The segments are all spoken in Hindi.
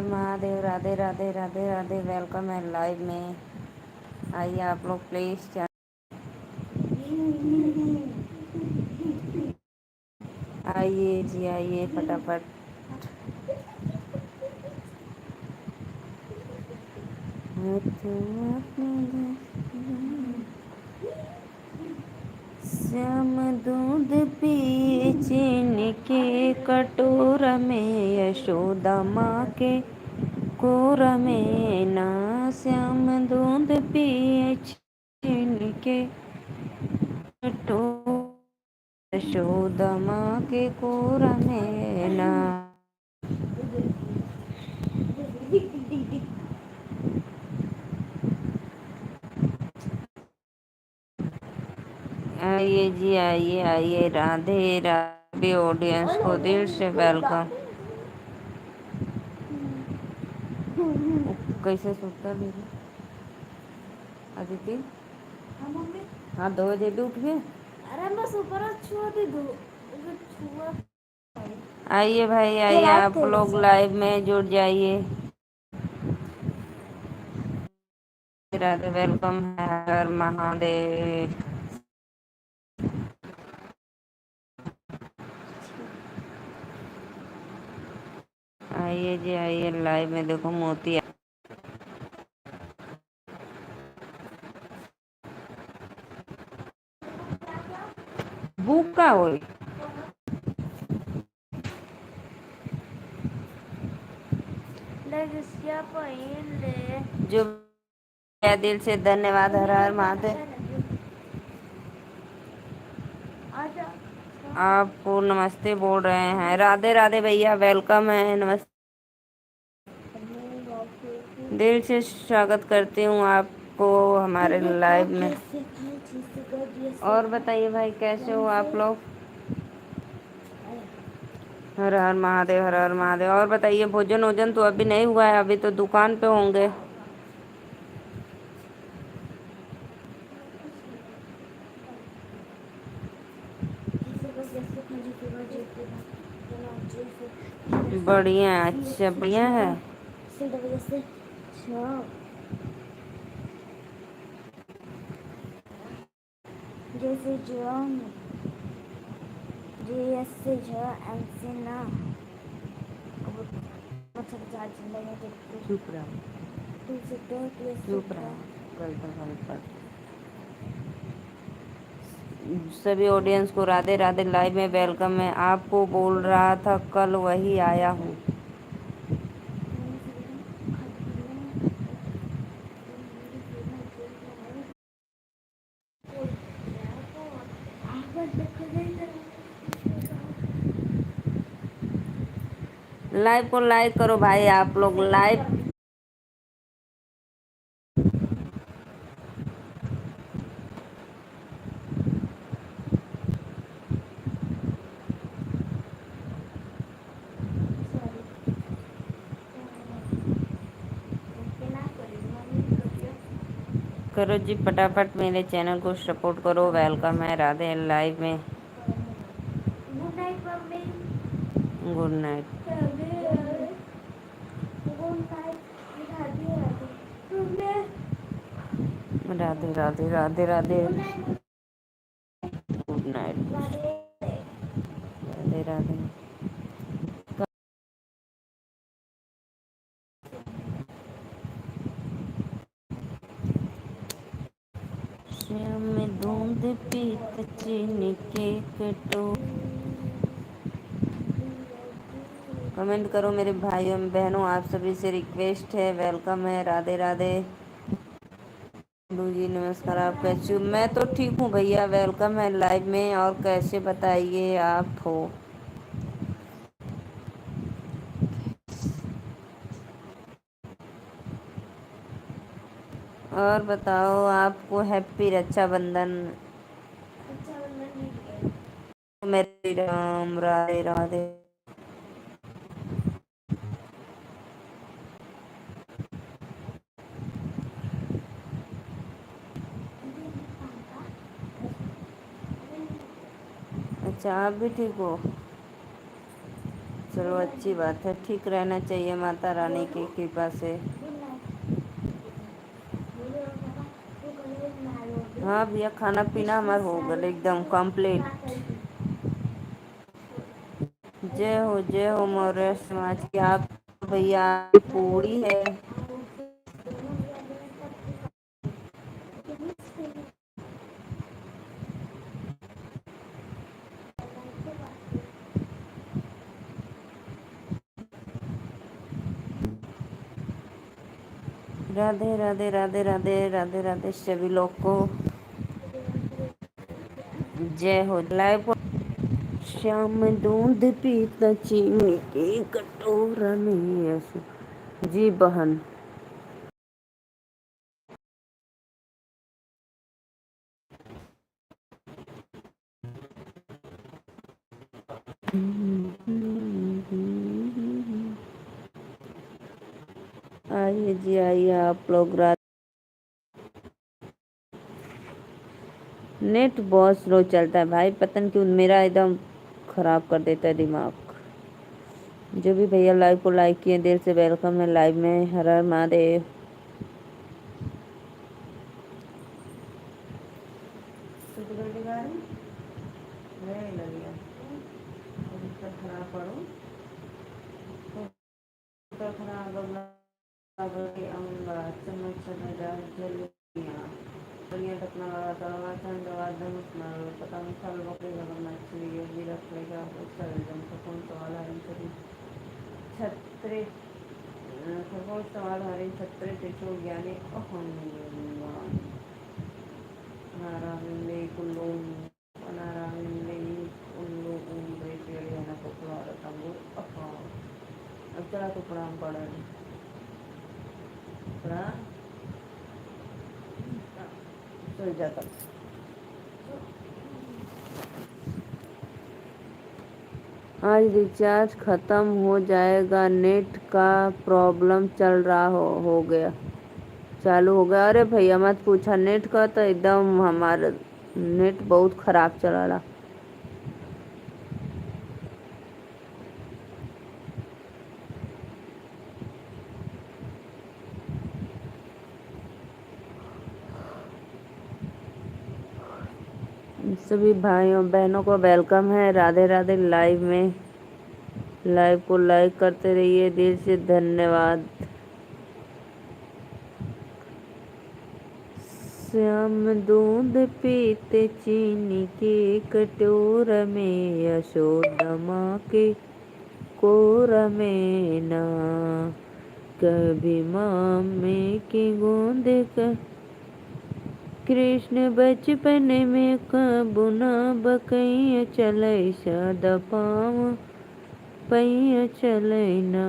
हर महादेव। राधे राधे राधे राधे। वेलकम है लाइव में। आइए आप लोग प्लीज़। आइए जी, आइए फटाफट। श्याम दूध पिए चीनी के कटोरा में, यशोदा माँ के कोरा में ना। श्याम दूध पिए चीनी के कटोरा, यशोदा माँ के कोरा में ना। आइए जी, आइए आइए। राधे राधे। ऑडियंस को दिल से वेलकम। कैसे सोता दीदी अदिति? हाँ 2 बजे भी उठ गए। अरे बस ऊपर छुआ दे दो। आइए भाई, आइए आप लोग लाइव में जुड़ जाइए। राधे। वेलकम है। हर महादेव। आइए जी, आइए लाइव में। देखो मोती बुक का हो जो। दिल से धन्यवाद। हर हर महादेव। आपको नमस्ते बोल रहे हैं। राधे राधे भैया, वेलकम है। नमस्ते। दिल से स्वागत करती हूँ आपको हमारे लाइव में। और बताइए भाई, कैसे हो आप लोग? हर हर महादेव, हर हर महादेव। और बताइए, भोजन वोजन तो अभी नहीं हुआ है, अभी तो दुकान पे होंगे। बढ़िया। अच्छा बढ़िया है। जैसे चुप रहा, चुप रहा। सभी ऑडियंस को राधे राधे। लाइव में वेलकम है। आपको बोल रहा था कल वही आया हूँ। लाइव को लाइक करो भाई आप लोग। लाइव करो जी फटाफट। मेरे चैनल को सपोर्ट करो। वेलकम है। राधे लाइव में। Good night. Radhe Radhe Radhe Radhe. Good night. Radhe Radhe. Shyam में दूध पीत चीनी के कटोरे। कमेंट करो मेरे भाइयों बहनों, आप सभी से रिक्वेस्ट है। वेलकम है। राधे राधे। जी नमस्कार। आप कैसे हो? मैं तो ठीक हूँ भैया। वेलकम है लाइव में। और कैसे बताइए आप हो? और बताओ, आपको हैप्पी रक्षाबंधन। मेरे राम। राधे राधे। अच्छा, आप भी ठीक हो? चलो अच्छी बात है, ठीक रहना चाहिए माता रानी की कृपा से। हाँ भैया, खाना पीना हमारा हो गया एकदम कंप्लीट। जय हो मौर्य समाज की। आप भैया पूरी है। राधे राधे राधे राधे राधे राधे सभी लोग को। जय हो। लाइव श्याम दूध पीता चीनी की कटोरा में जी बहन। आइए जी आइए आप लोग। रात नेट बहुत स्लो चलता है भाई, पता नहीं क्यों मेरा एकदम खराब कर देता है दिमाग। जो भी भैया लाइव को लाइक किए दिल से वेलकम है लाइव में। हर हर महादेव। छत्रे खगोल सवाल हरे छत्रे त्रिशूल ज्ञानी अहम नारायणे कुल्लू नारायणे कुल्लू ब्रेशियलियाना पपुलार तंगु अहम। अब चला तो प्रणाम पड़ा प्रणाम सो जाता। आज रिचार्ज ख़त्म हो जाएगा, नेट का प्रॉब्लम चल रहा हो गया चालू हो गया। अरे भैया मत पूछा, नेट का तो एकदम हमारा नेट बहुत ख़राब चला रहा। सभी भाइयों बहनों को वेलकम है राधे राधे लाइव में। लाइव को लाइक करते रहिए, दिल से धन्यवाद। श्याम दूध पीते चीनी के कटोर में, यशोदा माँ के कोर में ना। कभी माँ में की गोद का कृष्ण बचपन में कबू ना बकैया चलै सदा पाँव पैया चलै ना।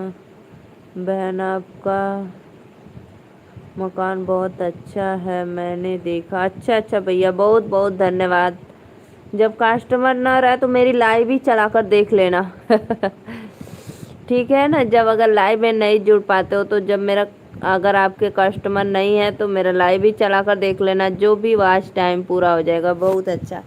बहन आपका मकान बहुत अच्छा है, मैंने देखा। अच्छा अच्छा भैया, बहुत बहुत धन्यवाद। जब कस्टमर ना रहे तो मेरी लाइव ही चला कर देख लेना। ठीक है ना। जब अगर लाइव में नहीं जुड़ पाते हो तो जब मेरा अगर आपके कस्टमर नहीं है तो मेरा लाइव ही चला कर देख लेना, जो भी वॉच टाइम पूरा हो जाएगा। बहुत अच्छा।